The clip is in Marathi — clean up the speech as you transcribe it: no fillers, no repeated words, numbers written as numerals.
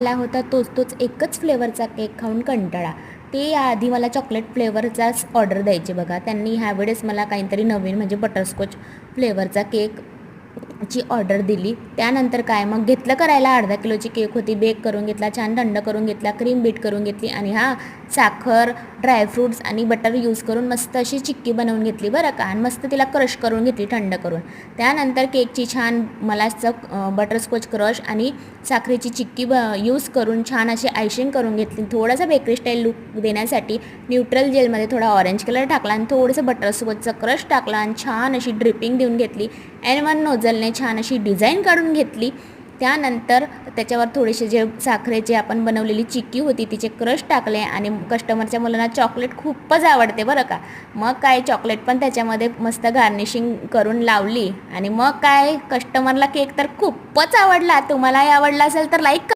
मला होता तोच एकच फ्लेवरचा केक खाऊन कंटाळा. ते याआधी मला चॉकलेट फ्लेवरचाच ऑर्डर द्यायचे बघा. त्यांनी ह्यावेळेस मला काहीतरी नवीन म्हणजे बटरस्कॉच फ्लेवरचा केक ची ऑर्डर दिली. त्यानंतर काय मग घेतलं करायला. अर्धा किलोची केक होती. बेक करून घेतला, छान थंड करून घेतला, क्रीम बीट करून घेतली आणि साखर, ड्रायफ्रूट्स आणि बटर यूज करून मस्त अशी चिक्की बनवून घेतली बरं का. आणि मस्त तिला क्रश करून घेतली थंड करून. त्यानंतर केकची छान मलाचं बटरस्कॉच क्रश आणि साखरेची चिक्की यूज करून छान अशी आयशिंग करून घेतली. थोडासा बेकरी स्टाईल लुक देण्यासाठी न्यूट्रल जेलमध्ये थोडा ऑरेंज कलर टाकला आणि थोडंसं बटरस्कॉचचा क्रश टाकला आणि छान अशी ड्रिपिंग देऊन घेतली. N1 नोझलने छान अशी डिझाईन काढून घेतली. त्यानंतर त्याच्यावर थोडेसे जे साखरेची आपण बनवलेली चिक्की होती तिचे क्रश टाकले आणि कस्टमरच्या मुलांना चॉकलेट खूपच आवडते बरं का. मग काय चॉकलेट पण त्याच्यामध्ये मस्त गार्निशिंग करून लावली आणि मग काय कस्टमरला केक तर खूपच आवडला. तुम्हालाही आवडला असेल तर लाईक